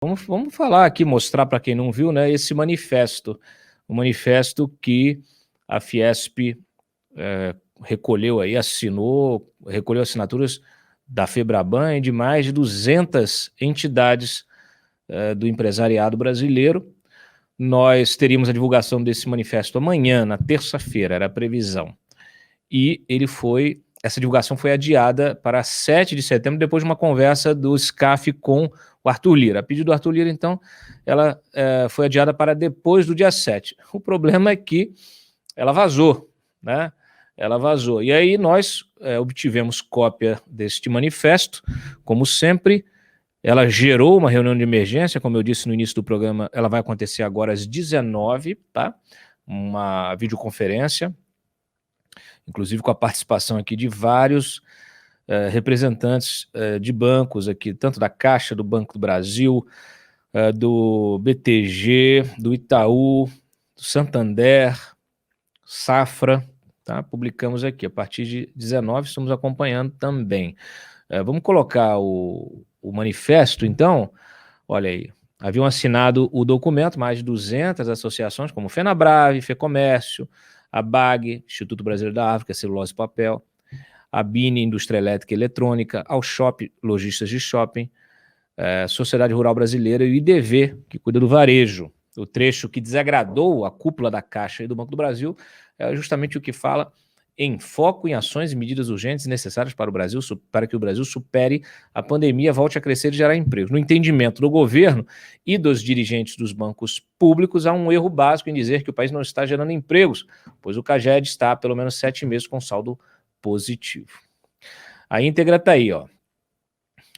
Vamos falar aqui, mostrar para quem não viu, né, esse manifesto. O manifesto que a Fiesp recolheu aí, recolheu assinaturas da Febraban e de mais de 200 entidades do empresariado brasileiro. Nós teríamos a divulgação desse manifesto amanhã, na terça-feira, era a previsão. E essa divulgação foi adiada para 7 de setembro, depois de uma conversa do SCAF com o Arthur Lira. A pedido do Arthur Lira, então, ela foi adiada para depois do dia 7. O problema é que ela vazou, né? Ela vazou. E aí nós obtivemos cópia deste manifesto, como sempre. Ela gerou uma reunião de emergência, como eu disse no início do programa, ela vai acontecer agora às 19h, tá? Uma videoconferência, inclusive com a participação aqui de vários representantes de bancos aqui, tanto da Caixa, do Banco do Brasil, do BTG, do Itaú, do Santander, Safra, tá? Publicamos aqui, a partir de 19 estamos acompanhando também. Vamos colocar o manifesto, então. Olha aí, haviam assinado o documento mais de 200 associações, como FenaBrave, FEComércio, a BAG, Instituto Brasileiro da África, Celulose e Papel, a BINE, Indústria Elétrica e Eletrônica, ao Shop, Lojistas de Shopping, Sociedade Rural Brasileira e o IDV, que cuida do varejo. O trecho que desagradou a cúpula da Caixa e do Banco do Brasil é justamente o que fala em foco em ações e medidas urgentes necessárias para que o Brasil supere a pandemia, volte a crescer e gerar empregos. No entendimento do governo e dos dirigentes dos bancos públicos, há um erro básico em dizer que o país não está gerando empregos, pois o CAGED está há pelo menos 7 meses com saldo positivo. A íntegra está aí, ó.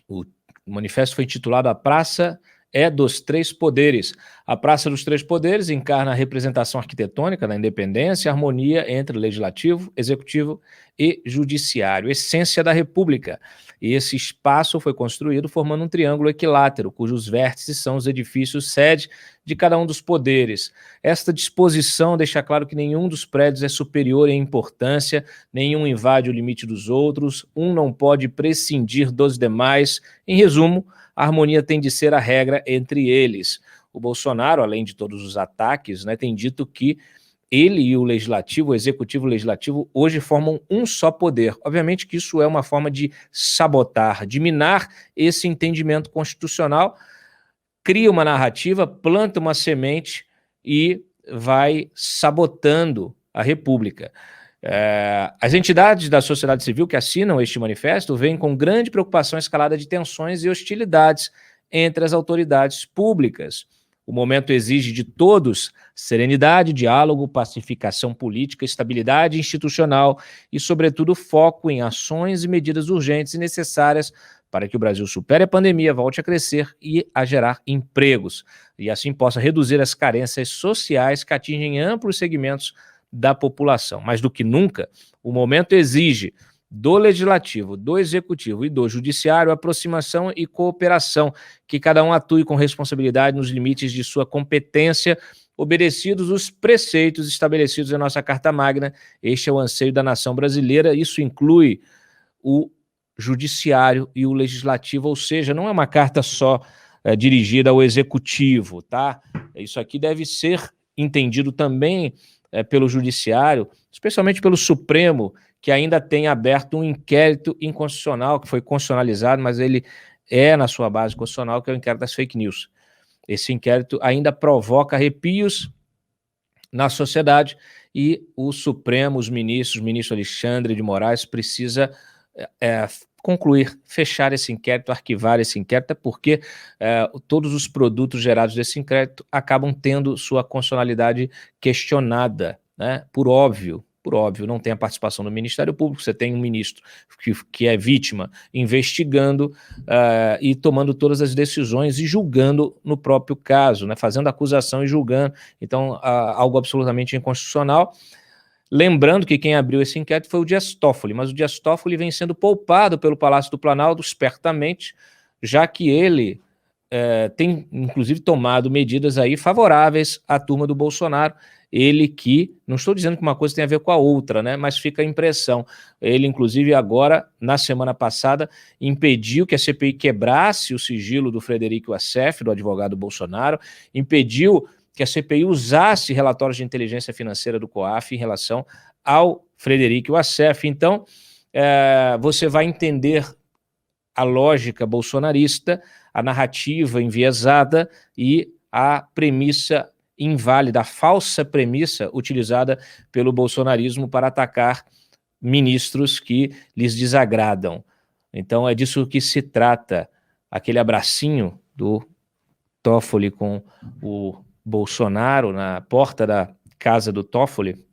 O manifesto foi intitulado A Praça é dos Três Poderes. A Praça dos Três Poderes encarna a representação arquitetônica da independência e harmonia entre legislativo, executivo e judiciário, essência da República. E esse espaço foi construído formando um triângulo equilátero, cujos vértices são os edifícios sede de cada um dos poderes. Esta disposição deixa claro que nenhum dos prédios é superior em importância, nenhum invade o limite dos outros, um não pode prescindir dos demais. Em resumo, a harmonia tem de ser a regra entre eles. O Bolsonaro, além de todos os ataques, né, tem dito que ele e o legislativo, o executivo e o legislativo, hoje formam um só poder. Obviamente que isso é uma forma de sabotar, de minar esse entendimento constitucional, cria uma narrativa, planta uma semente e vai sabotando a República. As entidades da sociedade civil que assinam este manifesto veem com grande preocupação a escalada de tensões e hostilidades entre as autoridades públicas. O momento exige de todos serenidade, diálogo, pacificação política, estabilidade institucional e, sobretudo, foco em ações e medidas urgentes e necessárias para que o Brasil supere a pandemia, volte a crescer e a gerar empregos, e assim possa reduzir as carências sociais que atingem amplos segmentos da população. Mais do que nunca, o momento exige do Legislativo, do Executivo e do Judiciário aproximação e cooperação, que cada um atue com responsabilidade nos limites de sua competência, obedecidos os preceitos estabelecidos em nossa Carta Magna. Este é o anseio da nação brasileira, isso inclui o Judiciário e o Legislativo, ou seja, não é uma carta só dirigida ao Executivo, tá? Isso aqui deve ser entendido também pelo Judiciário, especialmente pelo Supremo, que ainda tem aberto um inquérito inconstitucional, que foi constitucionalizado, mas ele na sua base constitucional, que é o inquérito das fake news. Esse inquérito ainda provoca arrepios na sociedade e o Supremo, os ministros, o ministro Alexandre de Moraes, precisa concluir, fechar esse inquérito, arquivar esse inquérito, porque todos os produtos gerados desse inquérito acabam tendo sua constitucionalidade questionada, né? Por óbvio, não tem a participação do Ministério Público, você tem um ministro que é vítima investigando e tomando todas as decisões e julgando no próprio caso, né? Fazendo acusação e julgando, então algo absolutamente inconstitucional. Lembrando que quem abriu esse inquérito foi o Dias Toffoli, mas o Dias Toffoli vem sendo poupado pelo Palácio do Planalto espertamente, já que ele tem, inclusive, tomado medidas aí favoráveis à turma do Bolsonaro. Ele que, não estou dizendo que uma coisa tem a ver com a outra, né, mas fica a impressão. Ele, inclusive, agora, na semana passada, impediu que a CPI quebrasse o sigilo do Frederico Wassef, do advogado Bolsonaro, impediu que a CPI usasse relatórios de inteligência financeira do COAF em relação ao Frederico Wassef. Então, você vai entender a lógica bolsonarista, a narrativa enviesada e a premissa inválida, a falsa premissa utilizada pelo bolsonarismo para atacar ministros que lhes desagradam. Então é disso que se trata. Aquele abracinho do Toffoli com o Bolsonaro na porta da casa do Toffoli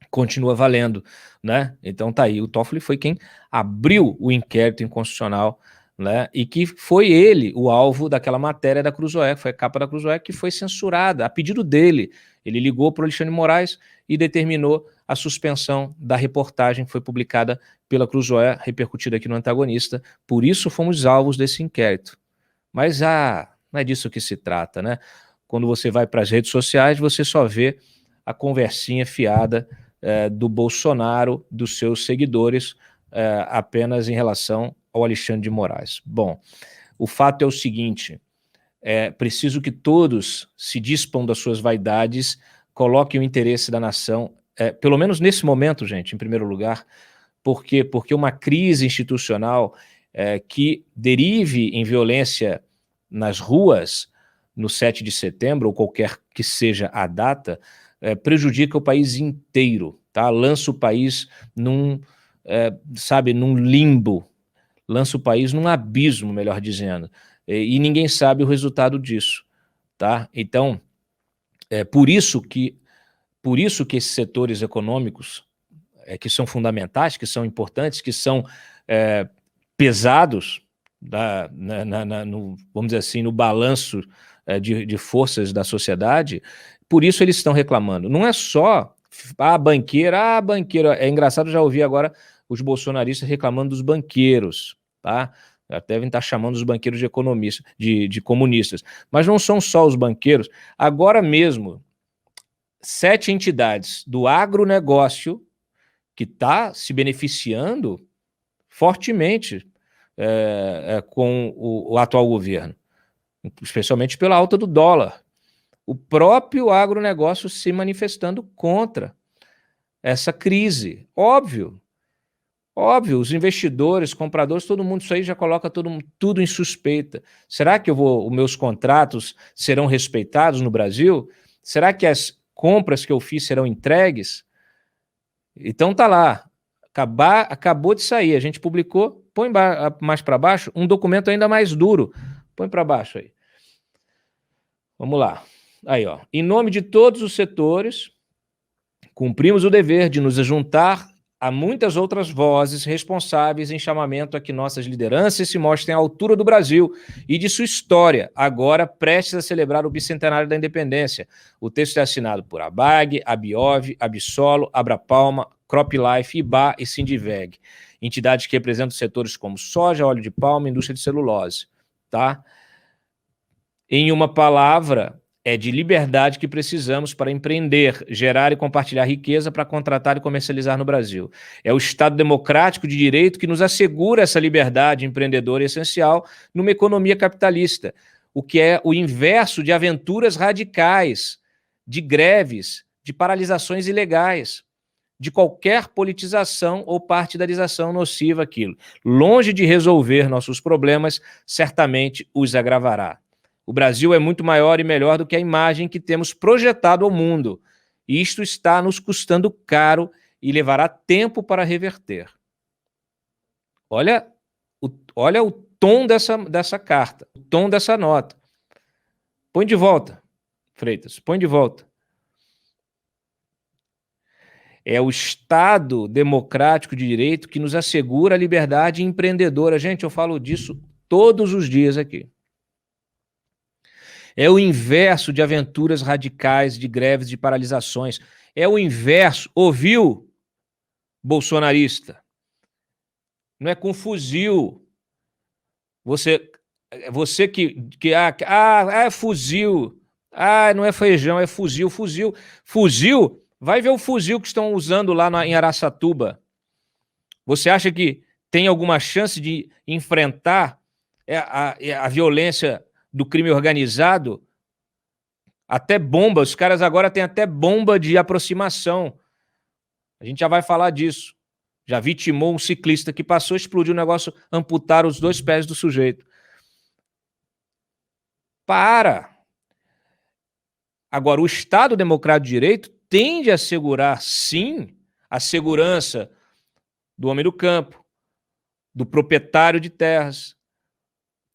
continua valendo, né? Então tá aí, o Toffoli foi quem abriu o inquérito inconstitucional, né? E que foi ele o alvo daquela matéria da Cruzoé, foi a capa da Cruzoé, que foi censurada, a pedido dele. Ele ligou para o Alexandre de Moraes e determinou a suspensão da reportagem que foi publicada pela Cruzoé, repercutida aqui no Antagonista. Por isso fomos alvos desse inquérito. Mas não é disso que se trata, né? Quando você vai para as redes sociais, você só vê a conversinha fiada do Bolsonaro, dos seus seguidores, apenas em relação ao Alexandre de Moraes. Bom, o fato é o seguinte, é preciso que todos se dispam das suas vaidades, coloquem o interesse da nação, pelo menos nesse momento, gente, em primeiro lugar. Por quê? Porque uma crise institucional que derive em violência nas ruas no 7 de setembro, ou qualquer que seja a data, prejudica o país inteiro, tá? Lança o país num limbo, lança o país num abismo, melhor dizendo, e ninguém sabe o resultado disso, tá? Então, por isso que esses setores econômicos, que são fundamentais, que são importantes, que são pesados, vamos dizer assim, no balanço de forças da sociedade, por isso eles estão reclamando. Não é só banqueiro, é engraçado, já ouvi agora os bolsonaristas reclamando dos banqueiros, tá? Devem estar chamando os banqueiros de economistas, de comunistas, mas não são só os banqueiros. Agora mesmo, 7 entidades do agronegócio que está se beneficiando fortemente com o atual governo, especialmente pela alta do dólar. O próprio agronegócio se manifestando contra essa crise. Óbvio, os investidores, compradores, todo mundo, isso aí já coloca tudo em suspeita. Será que os meus contratos serão respeitados no Brasil? Será que as compras que eu fiz serão entregues? Então tá lá, acabou de sair, a gente publicou, põe mais para baixo, um documento ainda mais duro, põe para baixo aí. Vamos lá, aí ó, em nome de todos os setores, cumprimos o dever de nos juntar a muitas outras vozes responsáveis em chamamento a que nossas lideranças se mostrem à altura do Brasil e de sua história, agora prestes a celebrar o bicentenário da independência. O texto é assinado por ABAG, Abiov, Absolo, Abrapalma, CropLife, IBA e Sindiveg, entidades que representam setores como soja, óleo de palma e indústria de celulose. Tá? Em uma palavra, é de liberdade que precisamos para empreender, gerar e compartilhar riqueza para contratar e comercializar no Brasil. É o Estado democrático de direito que nos assegura essa liberdade empreendedora essencial numa economia capitalista, o que é o inverso de aventuras radicais, de greves, de paralisações ilegais, de qualquer politização ou partidarização nociva aquilo. Longe de resolver nossos problemas, certamente os agravará. O Brasil é muito maior e melhor do que a imagem que temos projetado ao mundo. E isto está nos custando caro e levará tempo para reverter. Olha o tom dessa carta, o tom dessa nota. Põe de volta, Freitas, põe de volta. É o Estado democrático de direito que nos assegura a liberdade empreendedora. Gente, eu falo disso todos os dias aqui. É o inverso de aventuras radicais, de greves, de paralisações. É o inverso. Ouviu, bolsonarista? Não é com fuzil. Você Você é fuzil, não é feijão, é fuzil, vai ver o fuzil que estão usando lá em Araçatuba. Você acha que tem alguma chance de enfrentar a violência do crime organizado? Até bomba, os caras agora têm até bomba de aproximação. A gente já vai falar disso. Já vitimou um ciclista que passou, explodiu o negócio, amputaram os 2 pés do sujeito. Para! Agora, o Estado Democrático de Direito tende a assegurar, sim, a segurança do homem do campo, do proprietário de terras,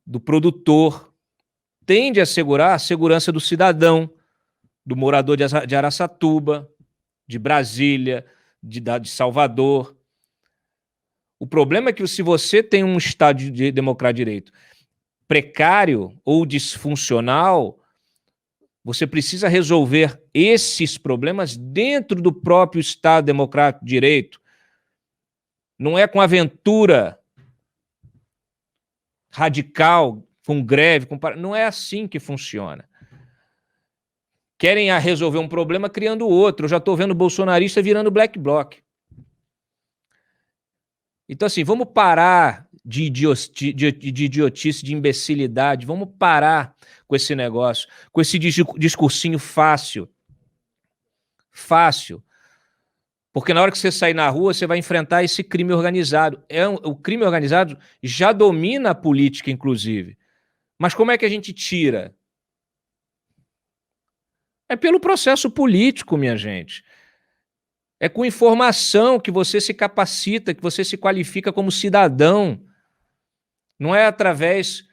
do produtor, tende a assegurar a segurança do cidadão, do morador de Araçatuba, de Brasília, de Salvador. O problema é que se você tem um Estado de Democrático de Direito precário ou disfuncional, você precisa resolver esses problemas dentro do próprio Estado Democrático de Direito. Não é com aventura radical, com greve, não é assim que funciona. Querem resolver um problema criando outro. Eu já estou vendo bolsonarista virando black bloc. Então, assim, vamos parar de idiotice, de imbecilidade, vamos parar com esse negócio, com esse discursinho fácil. Fácil. Porque na hora que você sair na rua, você vai enfrentar esse crime organizado. O crime organizado já domina a política, inclusive. Mas como é que a gente tira? É pelo processo político, minha gente. É com informação que você se capacita, que você se qualifica como cidadão. Não é através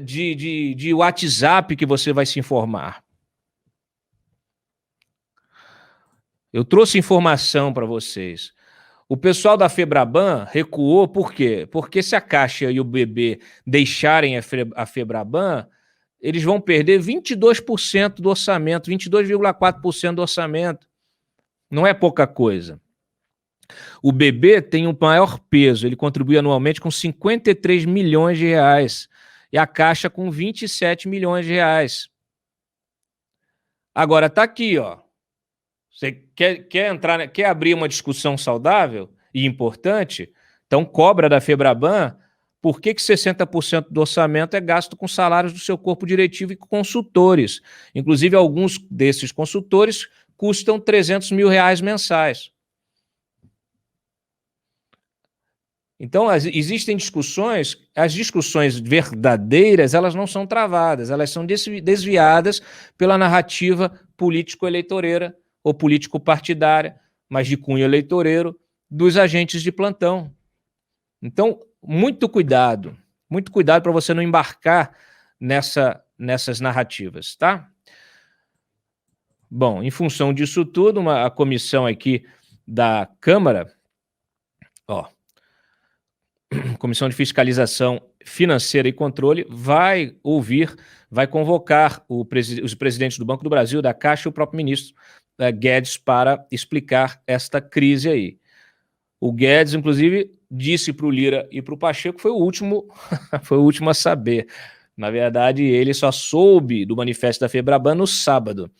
de WhatsApp que você vai se informar. Eu trouxe informação para vocês. O pessoal da Febraban recuou, por quê? Porque se a Caixa e o BB deixarem a Febraban, eles vão perder 22% do orçamento, 22,4% do orçamento. Não é pouca coisa. O BB tem um maior peso, ele contribui anualmente com 53 milhões de reais e a Caixa com 27 milhões de reais. Agora tá aqui, ó. Você quer abrir uma discussão saudável e importante? Então cobra da Febraban por que 60% do orçamento é gasto com salários do seu corpo diretivo e consultores. Inclusive, alguns desses consultores custam 300 mil reais mensais. Então, existem discussões, as discussões verdadeiras, elas não são travadas, elas são desviadas pela narrativa político-eleitoreira ou político-partidária, mas de cunho eleitoreiro, dos agentes de plantão. Então, muito cuidado para você não embarcar nessas narrativas, tá? Bom, em função disso tudo, a comissão aqui da Câmara, Comissão de Fiscalização Financeira e Controle, vai convocar os presidentes do Banco do Brasil, da Caixa e o próprio ministro Guedes para explicar esta crise aí. O Guedes, inclusive, disse para o Lira e para o Pacheco que foi o último a saber. Na verdade, ele só soube do manifesto da Febraban no sábado,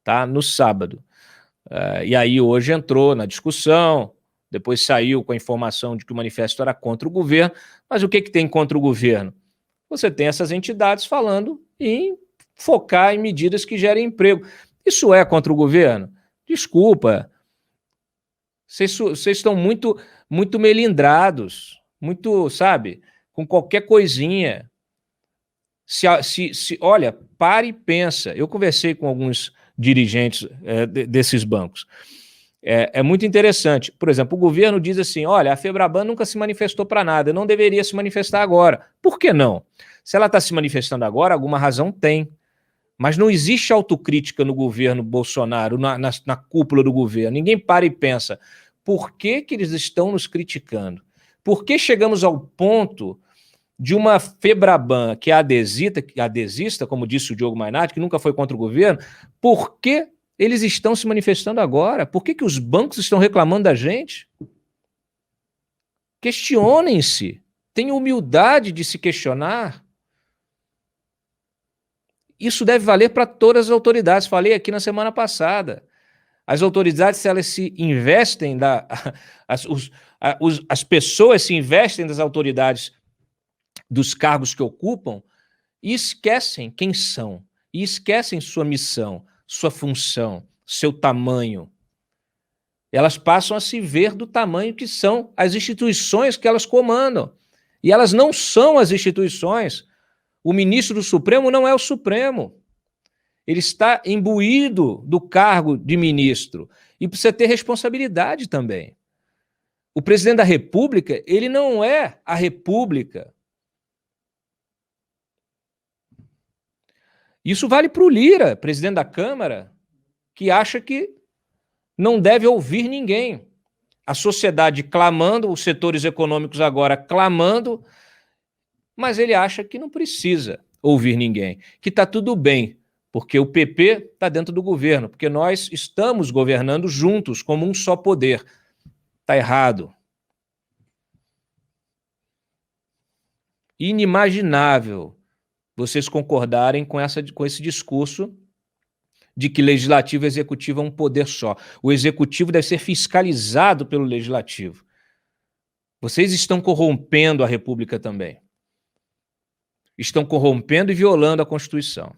tá? No sábado. E aí hoje entrou na discussão, depois saiu com a informação de que o manifesto era contra o governo, mas o que tem contra o governo? Você tem essas entidades falando em focar em medidas que gerem emprego. Isso é contra o governo? Desculpa. Vocês estão muito melindrados, muito, sabe, com qualquer coisinha. Olha, pare e pensa. Eu conversei com alguns dirigentes desses bancos. É muito interessante. Por exemplo, o governo diz assim, olha, a Febraban nunca se manifestou para nada, não deveria se manifestar agora. Por que não? Se ela está se manifestando agora, alguma razão tem. Mas não existe autocrítica no governo Bolsonaro, na cúpula do governo. Ninguém para e pensa, por que eles estão nos criticando? Por que chegamos ao ponto de uma Febraban que é adesista, como disse o Diogo Mainardi, que nunca foi contra o governo, por que eles estão se manifestando agora? Por que os bancos estão reclamando da gente? Questionem-se. Tenham humildade de se questionar. isso deve valer para todas as autoridades. Falei aqui na semana passada. As autoridades, se elas se investem, as pessoas se investem das autoridades dos cargos que ocupam e esquecem quem são, e esquecem sua missão, sua função, seu tamanho. Elas passam a se ver do tamanho que são as instituições que elas comandam. E elas não são as instituições. O ministro do Supremo não é o Supremo. Ele está imbuído do cargo de ministro e precisa ter responsabilidade também. O presidente da República, ele não é a República. Isso vale para o Lira, presidente da Câmara, que acha que não deve ouvir ninguém. A sociedade clamando, os setores econômicos agora clamando, mas ele acha que não precisa ouvir ninguém, que está tudo bem, porque o PP está dentro do governo, porque nós estamos governando juntos, como um só poder. Está errado. Inimaginável vocês concordarem com esse discurso de que legislativo e executivo é um poder só. O executivo deve ser fiscalizado pelo legislativo. Vocês estão corrompendo a República também. Estão corrompendo e violando a Constituição.